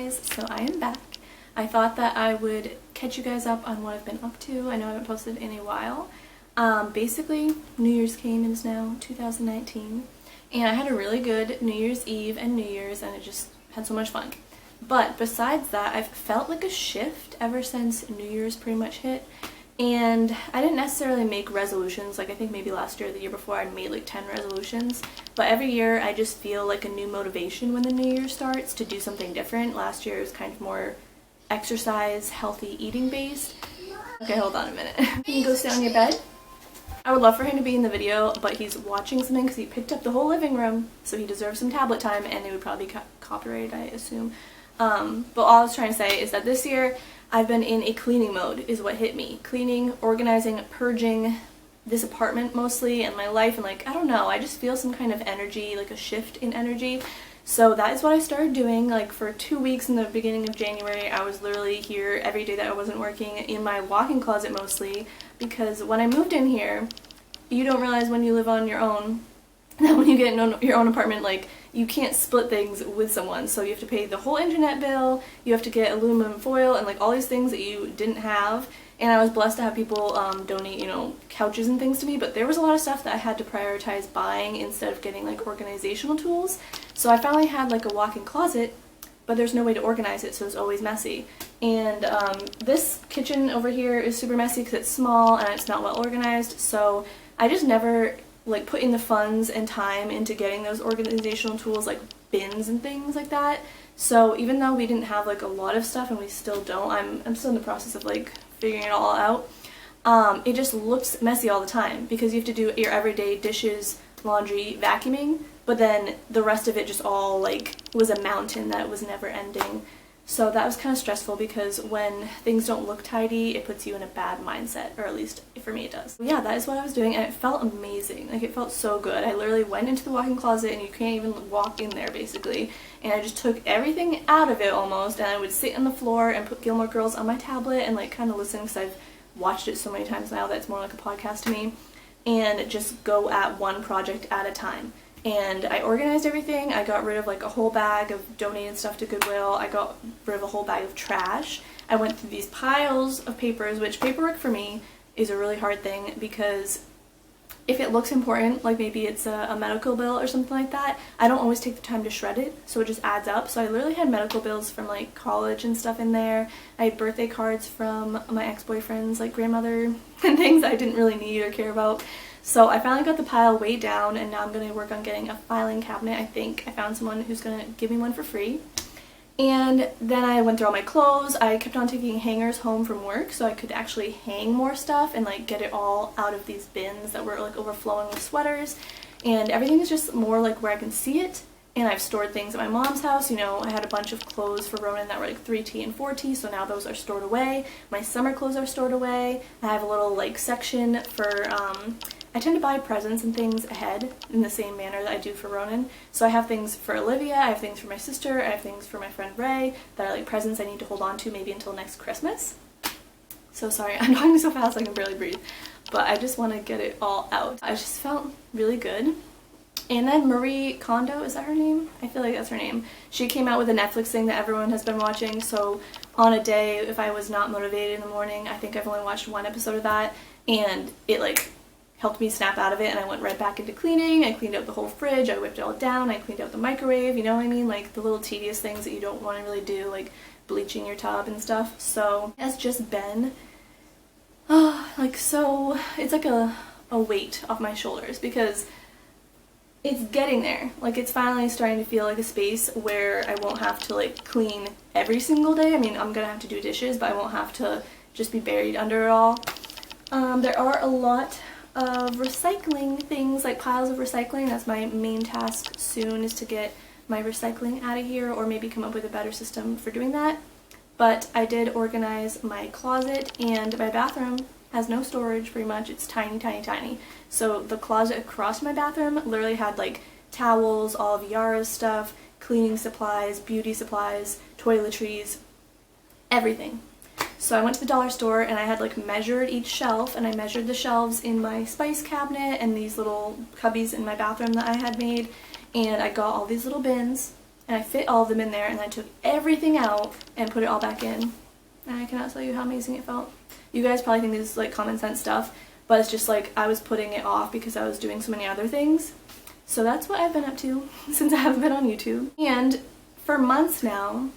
guys, so I am back. I thought that I would catch you guys up on what I've been up to. I know I haven't posted in a while. Basically, New Year's came and it's now 2019, and I had a really good New Year's Eve and New Year's, and I just had so much fun. But besides that, I've felt like a shift ever since New Year's pretty much hit. And I didn't necessarily make resolutions, like I think maybe last year or the year before I made like 10 resolutions, but every year I just feel like a new motivation when the new year starts to do something different. Last year was kind of more exercise, healthy eating based. Okay, hold on a minute. You can go sit on your bed. I would love for him to be in the video, but he's watching something because he picked up the whole living room, so he deserves some tablet time, and it would probably be copyrighted, I assume. But all I was trying to say is that this year I've been in a cleaning mode is what hit me. Cleaning, organizing, purging this apartment mostly and my life, and like, I don't know, I just feel some kind of energy, like a shift in energy. So that is what I started doing. Like for 2 weeks in the beginning of January, I was literally here every day that I wasn't working in my walk-in closet mostly, because when I moved in here, you don't realize when you live on your own that when you get your own apartment, like, you can't split things with someone, so you have to pay the whole internet bill, you have to get aluminum foil, and like all these things that you didn't have. And I was blessed to have people donate, you know, couches and things to me, but there was a lot of stuff that I had to prioritize buying instead of getting like organizational tools. So I finally had like a walk-in closet, but there's no way to organize it, so it's always messy. And this kitchen over here is super messy because it's small and it's not well organized, so I just never like put in the funds and time into getting those organizational tools like bins and things like that. So even though we didn't have like a lot of stuff, and we still don't, I'm still in the process of like figuring it all out, it just looks messy all the time because you have to do your everyday dishes, laundry, vacuuming, but then the rest of it just all like was a mountain that was never ending. So that was kind of stressful because when things don't look tidy, it puts you in a bad mindset, or at least for me it does. Yeah, that is what I was doing, and it felt amazing. Like, it felt so good. I literally went into the walk-in closet, and you can't even walk in there basically, and I just took everything out of it almost, and I would sit on the floor and put Gilmore Girls on my tablet and like kind of listen, because I've watched it so many times now that it's more like a podcast to me, and just go at one project at a time. And I organized everything. I got rid of like a whole bag of donated stuff to Goodwill. I got rid of a whole bag of trash. I went through these piles of papers, which paperwork for me is a really hard thing, because if it looks important, like maybe it's a medical bill or something like that, I don't always take the time to shred it, so it just adds up. So I literally had medical bills from like college and stuff in there. I had birthday cards from my ex-boyfriend's like grandmother and things I didn't really need or care about. So I finally got the pile way down, and now I'm going to work on getting a filing cabinet. I think I found someone who's going to give me one for free. And then I went through all my clothes. I kept on taking hangers home from work so I could actually hang more stuff and like get it all out of these bins that were like overflowing with sweaters. And everything is just more like where I can see it. And I've stored things at my mom's house. You know, I had a bunch of clothes for Ronin that were like 3T and 4T, so now those are stored away. My summer clothes are stored away. I have a little like section for, I tend to buy presents and things ahead in the same manner that I do for Ronin. So I have things for Olivia, I have things for my sister, I have things for my friend Ray that are like presents I need to hold on to maybe until next Christmas. So sorry, I'm talking so fast I can barely breathe. But I just want to get it all out. I just felt really good. And then Marie Kondo, is that her name? I feel like that's her name. She came out with a Netflix thing that everyone has been watching, so on a day, if I was not motivated in the morning, I think I've only watched one episode of that, and it like helped me snap out of it, and I went right back into cleaning. I cleaned out the whole fridge, I whipped it all down, I cleaned out the microwave, you know what I mean? Like the little tedious things that you don't want to really do, like bleaching your tub and stuff. So it's just been, like, so it's like a weight off my shoulders, because it's getting there. Like, it's finally starting to feel like a space where I won't have to like clean every single day. I mean, I'm gonna have to do dishes, but I won't have to just be buried under it all. There are a lot of recycling things, like piles of recycling. That's my main task soon, is to get my recycling out of here, or maybe come up with a better system for doing that. But I did organize my closet, and my bathroom has no storage pretty much. It's tiny, tiny, tiny. So the closet across my bathroom literally had like towels, all of Yara's stuff, cleaning supplies, beauty supplies, toiletries, everything. So I went to the dollar store, and I had like measured each shelf, and I measured the shelves in my spice cabinet and these little cubbies in my bathroom that I had made, and I got all these little bins, and I fit all of them in there, and I took everything out and put it all back in. And I cannot tell you how amazing it felt. You guys probably think this is like common sense stuff, but it's just like I was putting it off because I was doing so many other things. So that's what I've been up to since I haven't been on YouTube. And for months now,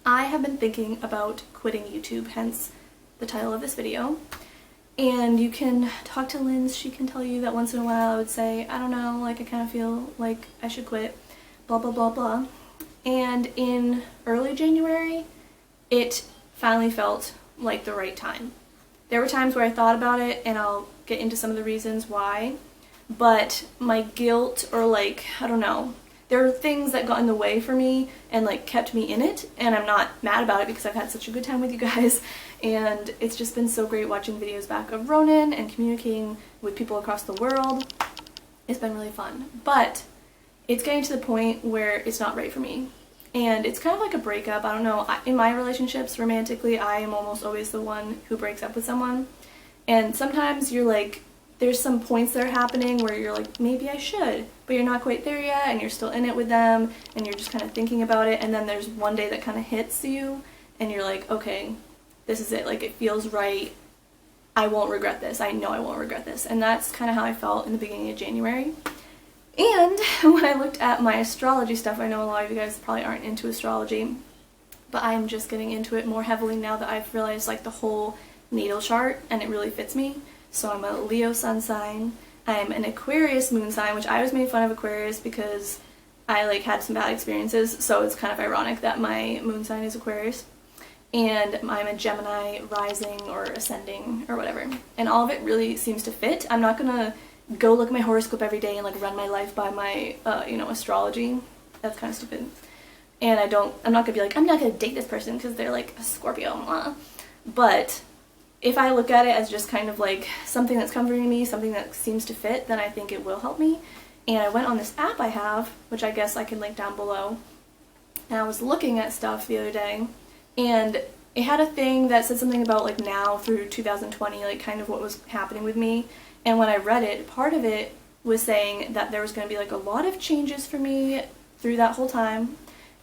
I have been thinking about quitting YouTube, hence the title of this video. And you can talk to Lynn, she can tell you that once in a while I would say, I don't know, like I kind of feel like I should quit, blah blah blah blah. And in early January, it finally felt like the right time. There were times where I thought about it, and I'll get into some of the reasons why, but my guilt, or like, I don't know, there were things that got in the way for me and like kept me in it, and I'm not mad about it because I've had such a good time with you guys, and it's just been so great watching videos back of Ronin and communicating with people across the world. It's been really fun, but it's getting to the point where it's not right for me. And it's kind of like a breakup. I don't know, in my relationships romantically, I am almost always the one who breaks up with someone. And sometimes you're like, there's some points that are happening where you're like, maybe I should, but you're not quite there yet, and you're still in it with them, and you're just kind of thinking about it, and then there's one day that kind of hits you, and you're like, okay, this is it, like it feels right, I won't regret this, I know I won't regret this. And that's kind of how I felt in the beginning of January. And when I looked at my astrology stuff, I know a lot of you guys probably aren't into astrology, but I'm just getting into it more heavily now that I've realized like the whole natal chart, and it really fits me. So I'm a Leo sun sign, I'm an Aquarius moon sign, which I always made fun of Aquarius because I like had some bad experiences, so it's kind of ironic that my moon sign is Aquarius. And I'm a Gemini rising or ascending or whatever, and all of it really seems to fit. I'm not gonna go look at my horoscope every day and like run my life by my you know, astrology. That's kind of stupid. And I'm not gonna be like, I'm not gonna date this person because they're like a Scorpio. But if I look at it as just kind of like something that's comforting me, something that seems to fit, then I think it will help me. And I went on this app I have, which I guess I can link down below, and I was looking at stuff the other day, and it had a thing that said something about like now through 2020, like kind of what was happening with me. And when I read it, part of it was saying that there was going to be like a lot of changes for me through that whole time,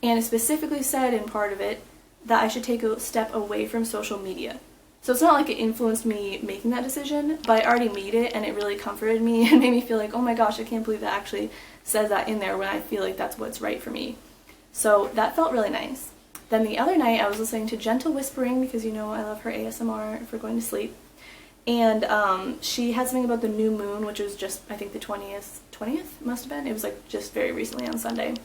and it specifically said in part of it that I should take a step away from social media. So it's not like it influenced me making that decision, but I already made it, and it really comforted me and made me feel like, oh my gosh, I can't believe that actually says that in there when I feel like that's what's right for me. So that felt really nice. Then the other night I was listening to Gentle Whispering, because you know I love her ASMR for going to sleep. And she had something about the new moon, which was just, I think the 20th must have been. It was like just very recently on Sunday.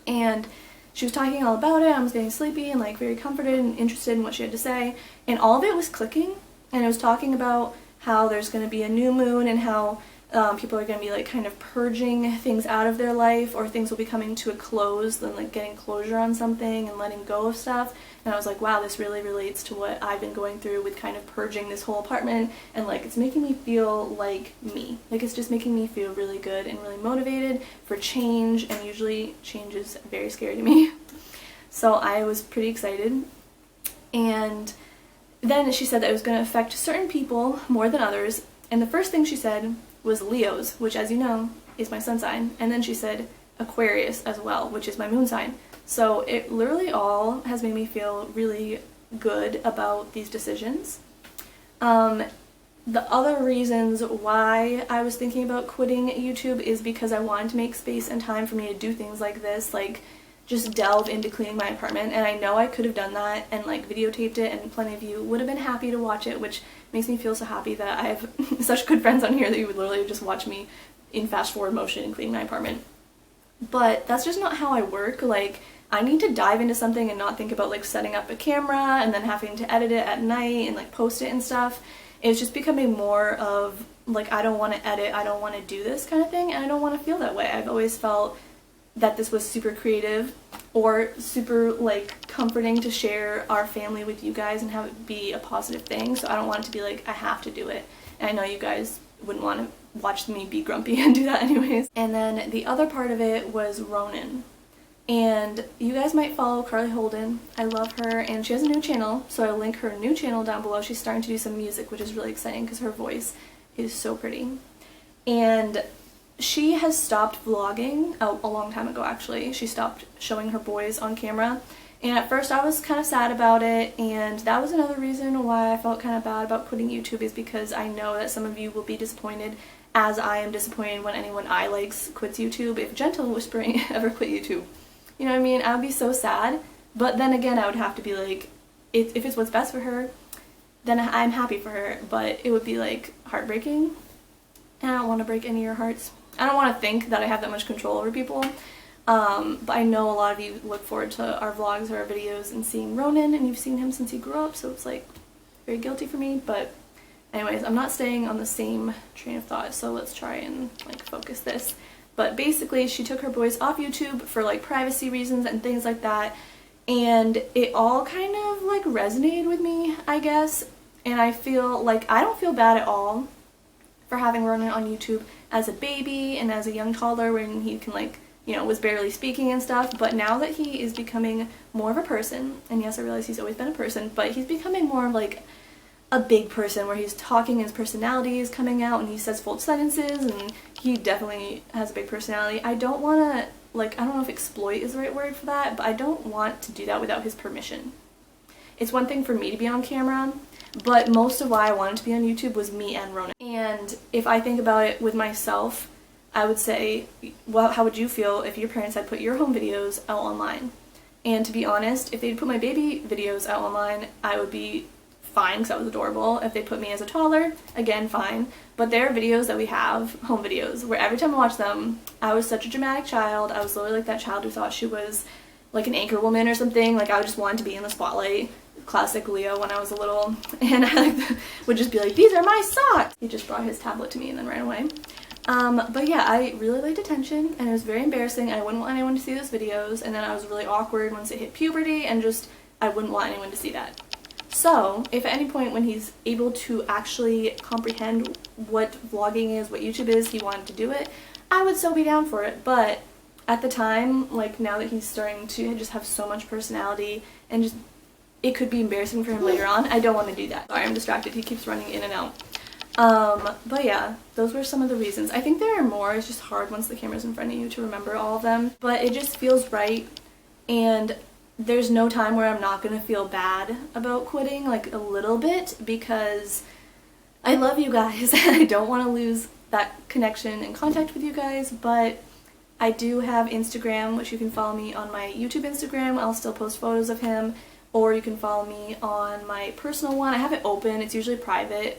And she was talking all about it. I was getting sleepy and like very comforted and interested in what she had to say. And all of it was clicking. And it was talking about how there's going to be a new moon, and how people are going to be like kind of purging things out of their life, or things will be coming to a close, then like getting closure on something and letting go of stuff. And I was like, wow, this really relates to what I've been going through with kind of purging this whole apartment, and like it's making me feel like me. Like it's just making me feel really good and really motivated for change, and usually change is very scary to me. So I was pretty excited. And then she said that it was going to affect certain people more than others, and the first thing she said was Leos, which as you know is my sun sign, and then she said Aquarius as well, which is my moon sign. So it literally all has made me feel really good about these decisions. The other reasons why I was thinking about quitting YouTube is because I wanted to make space and time for me to do things like this, like just delve into cleaning my apartment, and I know I could have done that and like videotaped it, and plenty of you would have been happy to watch it, which makes me feel so happy that I have such good friends on here that you would literally just watch me in fast forward motion cleaning my apartment. But that's just not how I work. Like, I need to dive into something and not think about like setting up a camera and then having to edit it at night and like post it and stuff. It's just becoming more of like, I don't want to edit, I don't want to do this kind of thing, and I don't want to feel that way. I've always felt that this was super creative or super like comforting to share our family with you guys and have it be a positive thing, so I don't want it to be like I have to do it. And I know you guys wouldn't want to watch me be grumpy and do that anyways. And then the other part of it was Ronin. And you guys might follow Carly Holden. I love her, and she has a new channel, so I'll link her new channel down below. She's starting to do some music, which is really exciting because her voice is so pretty. And she has stopped vlogging a long time ago actually. She stopped showing her boys on camera. And at first I was kind of sad about it, and that was another reason why I felt kind of bad about quitting YouTube, is because I know that some of you will be disappointed, as I am disappointed when anyone I likes quits YouTube. If Gentle Whispering ever quit YouTube, you know what I mean? I would be so sad. But then again, I would have to be like, if it's what's best for her, then I'm happy for her, but it would be like heartbreaking, and I don't want to break any of your hearts. I don't want to think that I have that much control over people. But I know a lot of you look forward to our vlogs or our videos and seeing Ronin, and you've seen him since he grew up, so it's like very guilty for me. But anyways, I'm not staying on the same train of thought, so let's try and like focus this. But basically, she took her boys off YouTube for like privacy reasons and things like that, and it all kind of like resonated with me, I guess. And I feel like I don't feel bad at all for having Ronin on YouTube as a baby and as a young toddler, when he can like, you know, was barely speaking and stuff. But now that he is becoming more of a person, and yes, I realize he's always been a person, but he's becoming more of like a big person, where he's talking, his personality is coming out, and he says full sentences, and he definitely has a big personality. I don't want to, like, I don't know if exploit is the right word for that, but I don't want to do that without his permission. It's one thing for me to be on camera, but most of why I wanted to be on YouTube was me and Ronin. And if I think about it with myself, I would say, well, how would you feel if your parents had put your home videos out online? And to be honest, if they'd put my baby videos out online, I would be fine, because that was adorable. If they put me as a toddler, again, fine. But there are videos that we have, home videos, where every time I watch them, I was such a dramatic child. I was literally like that child who thought she was like an anchor woman or something. Like, I just wanted to be in the spotlight. Classic Leo when I was a little. And I would just be like, these are my socks! He just brought his tablet to me and then ran away. But yeah, I really liked attention, and it was very embarrassing, and I wouldn't want anyone to see those videos, and then I was really awkward once it hit puberty, and just, I wouldn't want anyone to see that. So, if at any point when he's able to actually comprehend what vlogging is, what YouTube is, he wanted to do it, I would still be down for it. But at the time, like now that he's starting to just have so much personality, and just, it could be embarrassing for him later on, I don't want to do that. Sorry, I'm distracted, he keeps running in and out. But yeah, those were some of the reasons. I think there are more. It's just hard once the camera's in front of you to remember all of them. But it just feels right, and there's no time where I'm not gonna feel bad about quitting, like a little bit, because I love you guys and I don't want to lose that connection and contact with you guys. But I do have Instagram, which you can follow me on my YouTube Instagram. I'll still post photos of him, or you can follow me on my personal one. I have it open. It's usually private.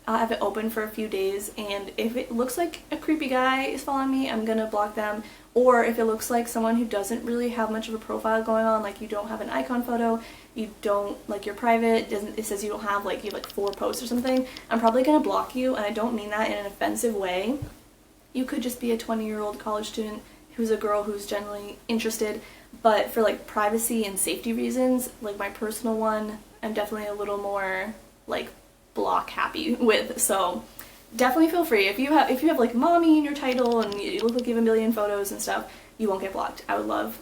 I'll have it open for a few days, and if it looks like a creepy guy is following me, I'm gonna block them. Or if it looks like someone who doesn't really have much of a profile going on, like you don't have an icon photo, you don't, like you're private, it says you don't have, like you have like 4 posts or something, I'm probably gonna block you, and I don't mean that in an offensive way. You could just be a 20-year-old college student who's a girl who's generally interested, but for like privacy and safety reasons, like my personal one, I'm definitely a little more like block happy with. So definitely feel free. If you have like mommy in your title and you look like you have a million photos and stuff, you won't get blocked. I would love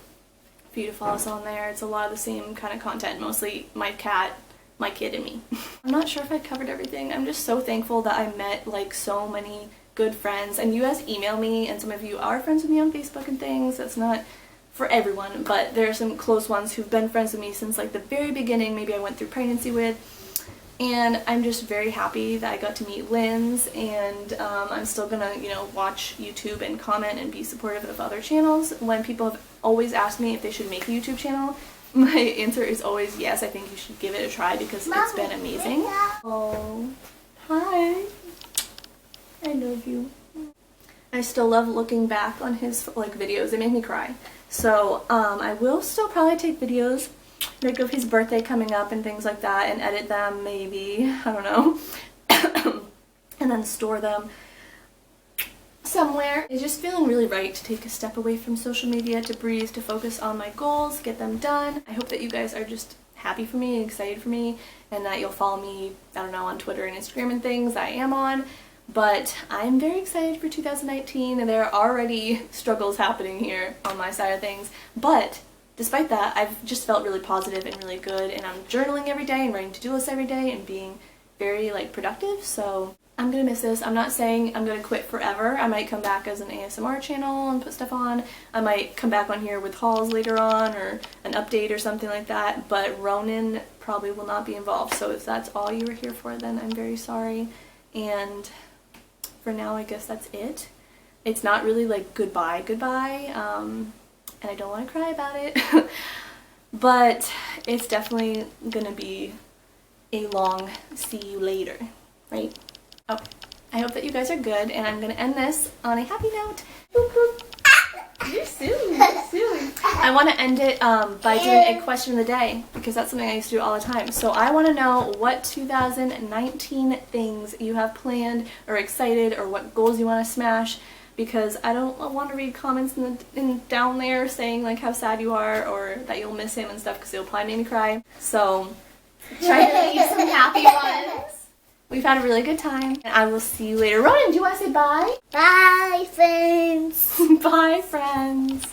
for you to follow us on there. It's a lot of the same kind of content, mostly my cat, my kid, and me. I'm not sure if I covered everything. I'm just so thankful that I met like so many good friends, and you guys email me, and some of you are friends with me on Facebook and things. That's not for everyone, but there are some close ones who've been friends with me since like the very beginning, maybe I went through pregnancy with. And I'm just very happy that I got to meet Lynn's, and I'm still gonna, you know, watch YouTube and comment and be supportive of other channels. When people have always asked me if they should make a YouTube channel, my answer is always yes, I think you should give it a try because it's been amazing. Oh, hi. I love you. I still love looking back on his like videos. They make me cry. So I will still probably take videos like of his birthday coming up and things like that, and edit them maybe, I don't know, and then store them somewhere. It's just feeling really right to take a step away from social media, to breathe, to focus on my goals, get them done. I hope that you guys are just happy for me and excited for me, and that you'll follow me, I don't know, on Twitter and Instagram and things that I am on. But I'm very excited for 2019, and there are already struggles happening here on my side of things, but despite that, I've just felt really positive and really good, and I'm journaling every day and writing to-do lists every day and being very like productive. So I'm gonna miss this. I'm not saying I'm gonna quit forever. I might come back as an ASMR channel and put stuff on. I might come back on here with hauls later on or an update or something like that, but Ronin probably will not be involved. So if that's all you were here for, then I'm very sorry. And for now, I guess that's it. It's not really like goodbye, and I don't want to cry about it, but it's definitely gonna be a long see you later, right? Okay, I hope that you guys are good, and I'm gonna end this on a happy note. Boop, boop. You're silly, you're silly. I want to end it by doing a question of the day, because that's something I used to do all the time. So I want to know what 2019 things you have planned or excited, or what goals you want to smash, because I don't want to read comments down there saying like how sad you are or that you'll miss him and stuff, because it'll probably make me cry. So try to leave some happy ones. We've had a really good time, and I will see you later. Ronin, do you want to say bye? Bye, friends. Bye, friends.